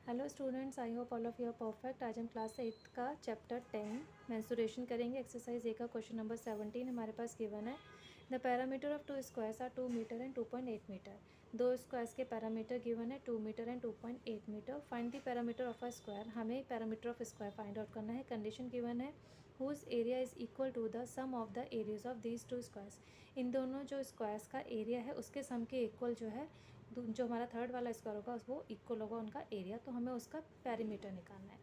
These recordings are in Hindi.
Hello students, I hope all of you are perfect. आज हम क्लास 8 का चैप्टर 10 मेंसुरेशन करेंगे। एक्सरसाइज ए का क्वेश्चन नंबर 17 हमारे पास गिवन है। The perimeter of two squares are 2 metre and 2.8 metre. दो स्क्वायर्स के पैरामीटर गिवन है 2 metre and 2.8 metre. Find the perimeter of a square. हमें perimeter of square find out करना है। कंडीशन गिवन है whose area is equal to the sum of the areas of these two squares. इन दोनों जो स्क्वायर्स का एरिया है उसके सम के इक्वल जो है जो हमारा थर्ड वाला स्क्वायर होगा वो इक्वल होगा उनका एरिया। तो हमें उसका पैरामीटर निकालना है।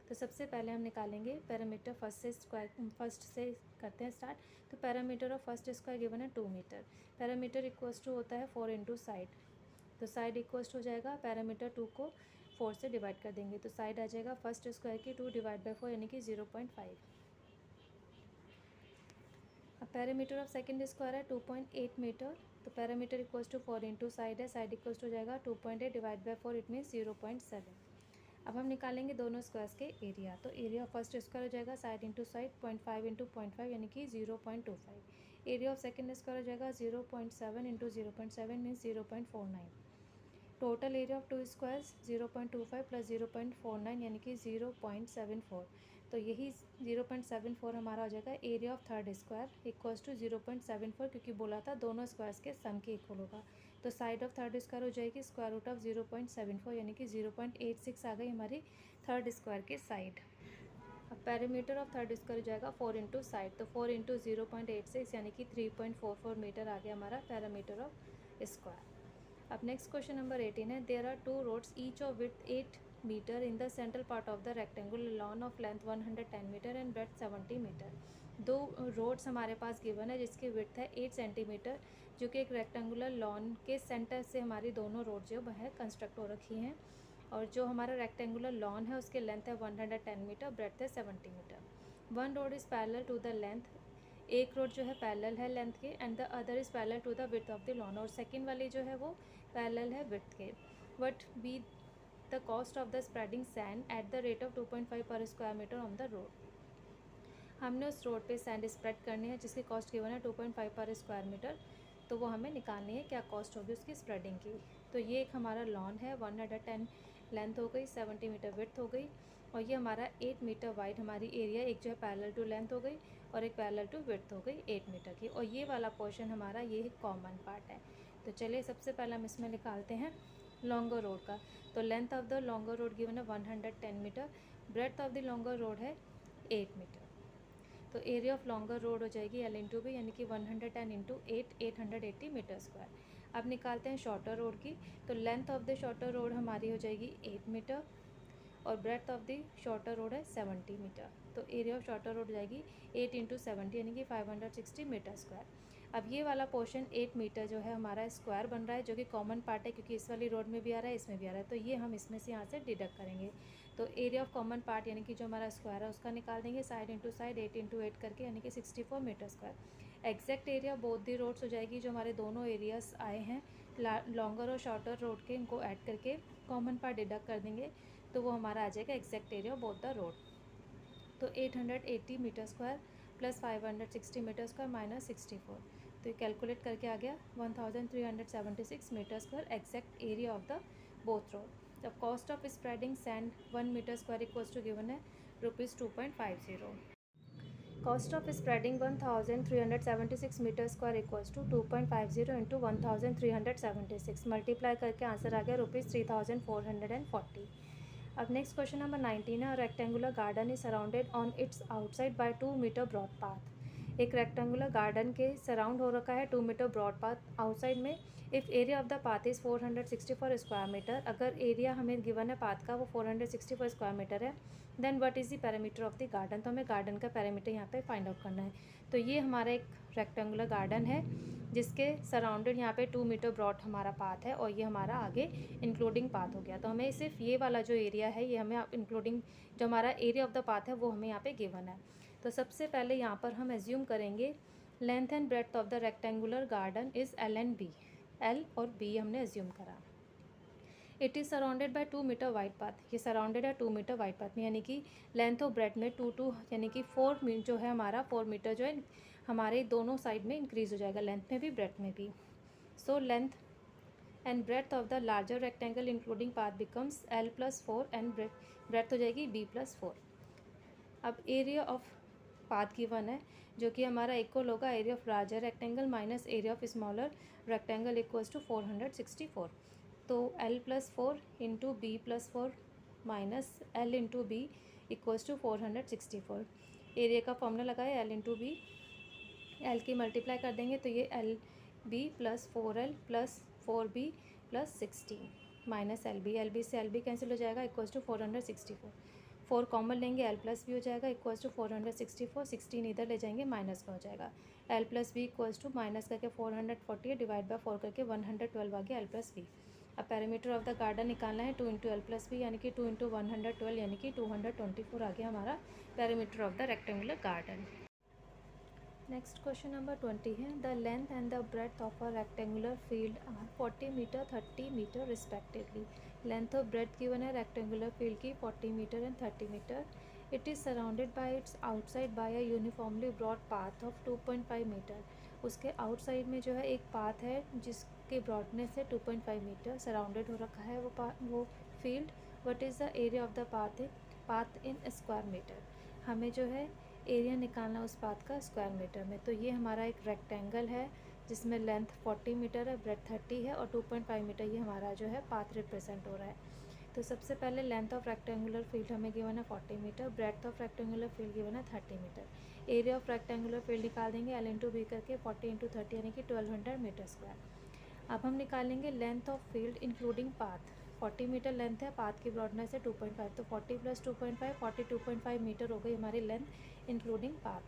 तो सबसे पहले हम निकालेंगे पैरामीटर फर्स्ट से करते हैं स्टार्ट। तो parameter of first square given है 2 मीटर। पैरामीटर इक्वल्स टू होता है 4 इंटू साइड। तो साइड इक्वल्स टू हो जाएगा पैरामीटर 2 को 4 से डिवाइड कर देंगे तो साइड आ जाएगा फर्स्ट स्क्वायर की 2 डिवाइड बाई 4 यानी कि 0.5। अब पैरामीटर ऑफ सेकंड स्क्वायर है 2.8 मीटर। तो perimeter equals to 4 into side है, साइड इक्वल्स टू हो जाएगा 2.8 डिवाइड बाई 4 इट मीन्स 0.7। अब हम निकालेंगे दोनों स्क्वायर्स के एरिया। तो एरिया ऑफ फर्स्ट स्क्वायर हो जाएगा साइड इंटू साइड 0.5 इंटू 0.5 यानी कि 0.25। एरिया ऑफ सेकंड स्क्वायर हो जाएगा 0.7 into 0.7 means 0.49। Total area of two squares 0.25 plus 0.49 यानी कि 0.74। तो यही 0.74 हमारा हो जाएगा area of third square equals to 0.74, क्योंकि बोला था दोनों स्क्वायर्स के सम के इक्वल होगा। तो साइड ऑफ थर्ड स्क्वायर हो जाएगी स्क्वायर रूट ऑफ 0.74 यानी कि 0.86 आ गई हमारी थर्ड स्क्वायर की साइड। अब पैरामीटर ऑफ थर्ड स्क्वायर हो जाएगा 4 इंटू साइड। तो 4 इंटू 0.86 यानी कि 3.44 मीटर आ गया हमारा पैरामीटर ऑफ स्क्वायर। अब नेक्स्ट क्वेश्चन नंबर 18 है। There are 2 roads each of with 8 metre in the central part of the rectangular lawn of length 110 metre and breadth 70 metre. दो रोड्स हमारे पास गिवन है जिसकी विड्थ है 8 सेंटीमीटर, जो कि एक रेक्टेंगुलर लॉन के सेंटर से हमारी दोनों रोड जो है कंस्ट्रक्ट हो रखी हैं। और जो हमारा रेक्टेंगुलर लॉन है उसके लेंथ है 110 मीटर, ब्रेड्थ है 70 metre. One road is parallel to the length. एक रोड जो है पैरेलल है लेंथ के and the other is parallel to the width of the lawn, और सेकेंड वाली जो है वो पैरेलल है विड्थ के। What be the cost of the spreading sand at the rate of 2.5 per square metre on the road. हमने उस रोड पे सैंड स्प्रेड करनी है जिसकी कॉस्ट गिवन है 2.5 पर स्क्वायर मीटर। तो वो हमें निकालनी है क्या कॉस्ट होगी उसकी स्प्रेडिंग की। तो ये एक हमारा लॉन है 110 लेंथ हो गई, 70 मीटर विड्थ हो गई, और ये हमारा 8 मीटर वाइड हमारी एरिया, एक जो है पैरेलल टू लेंथ हो गई और एक पैरेलल टू विड्थ हो गई 8 मीटर की। और ये वाला पोर्शन हमारा ये कॉमन पार्ट है। तो चलिए सबसे पहले हम इसमें निकालते हैं लॉन्गर रोड का। तो length of the longer road given है 110 metre, breadth of the longer road है 8 मीटर। तो एरिया ऑफ लॉन्गर रोड हो जाएगी L इंटू बी यानी कि 110 इंटू 8 880 मीटर स्क्वायर। अब निकालते हैं शॉर्टर रोड की। तो length of the shorter road हमारी हो जाएगी 8 मीटर और breadth of the shorter road है 70 मीटर। तो एरिया ऑफ शॉर्टर रोड जाएगी 8 इंटू 70 यानी कि 560 मीटर स्क्वायर। अब ये वाला पोर्शन 8 मीटर जो है हमारा स्क्वायर बन रहा है, जो कि कॉमन पार्ट है क्योंकि इस वाली रोड में भी आ रहा है इसमें भी आ रहा है। तो ये हम इसमें से यहाँ से डिडक्ट करेंगे। तो एरिया ऑफ कॉमन पार्ट यानी कि जो हमारा स्क्वायर है उसका निकाल देंगे साइड इंटू साइड 8 इंटू 8 करके यानी कि 64 metre square. Exact area both the roads हो जाएगी जो हमारे दोनों एरियाज आए हैं लॉन्गर और शॉर्टर रोड के, इनको ऐड करके कॉमन पार्ट डिडक्ट कर देंगे तो वो हमारा आ जाएगा exact area of both the road. तो 880 metre square plus 560 metre square minus 64। तो ये कैलकुलेट करके आ गया 1376 metre square exact area of the both road. The cost of spreading sand 1 metre square equals to given है ₹2.50। Cost of spreading 1376 metre square equals to 2.50 into 1376 multiply करके आंसर आ गया ₹3440। अब नेक्स्ट क्वेश्चन नंबर 19 है। Rectangular garden is surrounded on its outside by 2 metre broad path. एक रेक्टेंगुलर गार्डन के सराउंड हो रखा है 2 मीटर ब्रॉड पाथ आउटसाइड में। If area of the path is 464 square metre, अगर एरिया हमें गिवन है पाथ का वो 464 स्क्वायर मीटर है, then what is the perimeter of the garden. तो हमें गार्डन का पैरामीटर यहाँ पे फाइंड आउट करना है। तो ये हमारा एक रेक्टेंगुलर गार्डन है जिसके सराउंडेड यहाँ पे 2 मीटर ब्रॉड हमारा पाथ है और ये हमारा आगे इंक्लूडिंग पाथ हो गया। तो हमें सिर्फ ये वाला जो एरिया है ये हमें इंक्लूडिंग जो हमारा एरिया ऑफ द पाथ है वो हमें यहाँ पे गिवन है। तो सबसे पहले यहाँ पर हम एज्यूम करेंगे length and breadth of the rectangular garden is L and B। L और B हमने एज्यूम करा। It is surrounded by 2 metre wide path. ये सराउंडेड है 2 मीटर वाइड पाथ में, यानी कि लेंथ और ब्रेड में 2 यानी कि 4 जो है हमारा 4 मीटर जो है हमारे दोनों साइड में इंक्रीज़ हो जाएगा, लेंथ में भी ब्रेड में भी। So length and breadth of the larger rectangle including path becomes L+4 and breadth हो जाएगी B+4। अब एरिया ऑफ पाथ गिवन है जो कि हमारा इक्वल होगा area of larger rectangle minus area of smaller rectangle equals to 464। तो L+4 into B+4 minus L into B equals to 464। Area का फॉर्मूला लगाए L इंटू बी, L की मल्टीप्लाई कर देंगे तो ये LB plus 4L plus 4B plus 16 minus LB से LB कैंसिल हो जाएगा इक्वल्स टू 464। 4 कॉमन लेंगे L+B हो जाएगा इक्वल्स टू 464। 16 इधर ले जाएंगे माइनस का हो जाएगा। L+B इक्वल्स टू माइनस करके 440 डिवाइड बाय 4 करके 112 आ गया L+B। अब पैरामीटर ऑफ द गार्डन निकालना है 2 इंटू L+B यानी कि 2 इंटू 112 यानी कि 224 आ गया हमारा perimeter of the rectangular garden. Next question number 20 है the length and the breadth of a rectangular field are 40 metre 30 metre respectively. Length और ब्रेथ गिवन है रेक्टेंगुलर फील्ड की 40 metre and 30 metre. It is surrounded by its outside by a uniformly broad path of 2.5 metre. उसके आउटसाइड में जो है एक पाथ है जिसके ब्रॉडनेस है 2.5 मीटर। सराउंडेड हो रखा है वो field. What is the area of the path in square metre. हमें जो है एरिया निकालना उस पाथ का स्क्वायर मीटर में। तो ये हमारा एक रेक्टेंगल है जिसमें लेंथ 40 मीटर है, ब्रेथ 30 है और 2.5 मीटर ये हमारा जो है पाथ रिप्रेजेंट हो रहा है। तो सबसे पहले लेंथ ऑफ रेक्टेंगुलर फील्ड हमें गिवन है 40 metre, breadth of rectangular field given है 30 metre. Area of rectangular field निकाल देंगे L इंटू बी करके 40 इंटू 30 यानी कि 1200 मीटर स्क्वायर। अब हम निकालेंगे length of field including path. 40 metre length है, पाथ की ब्रॉडनेस है 2.5, तो 40 प्लस 2.5 42.5 मीटर हो गई हमारी लेंथ इंक्लूडिंग पाथ।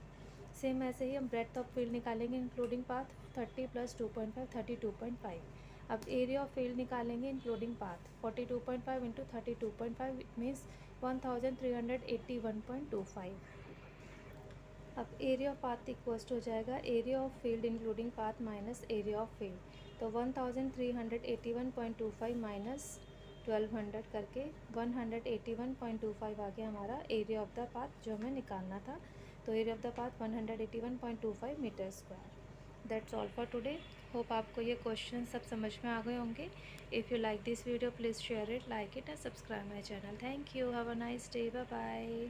सेम ऐसे ही हम ब्रेथ ऑफ फील्ड निकालेंगे इंक्लूडिंग पाथ 30 प्लस 2.5 32.5। अब एरिया ऑफ फील्ड निकालेंगे इंक्लूडिंग पाथ 42.5 इंटू 32.5 मीन्स 1381.25। अब area of path equals to हो जाएगा area of field including path minus area of field. तो 1381.25 माइनस 1200 करके 181.25 आ गया हमारा एरिया ऑफ द पाथ जो हमें निकालना था। तो area of the path 181.25 metre square. That's all for today. Hope आपको ये क्वेश्चन सब समझ में आ गए होंगे। If you like this video please share it, like it and subscribe my channel. Thank you, have a nice day, bye bye.